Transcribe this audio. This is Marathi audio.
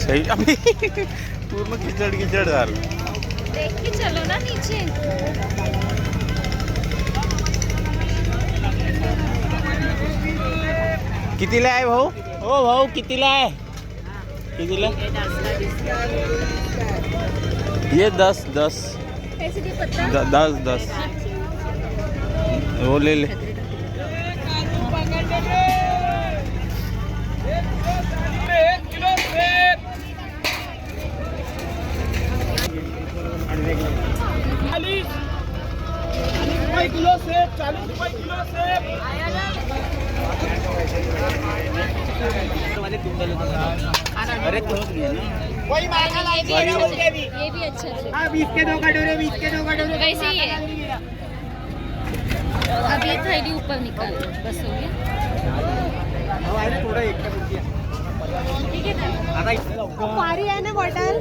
सही अभी पूर्ण खिचड़ खिचड़ झालं. देख के चलो ना नीचे. कितीला आहे भाऊ? हो भाऊ कितीला आहे? कितीला? ये 10 10 कैसे दी पत्ता? 10 वो ले ले. किलो सेब 40 रुपए किलो सेब. अरे तो वही महंगा लाई थी ना बोल के भी. ये भी अच्छा है. हाँ 20 के 2 कटोरे 20 के 2 कटोरे वैसे ही है. अब ये थैली ऊपर निकाल बस हो गया. थोड़ा एक का रुपया. ठीक है ना. आता पारी आहे ना बॉटल.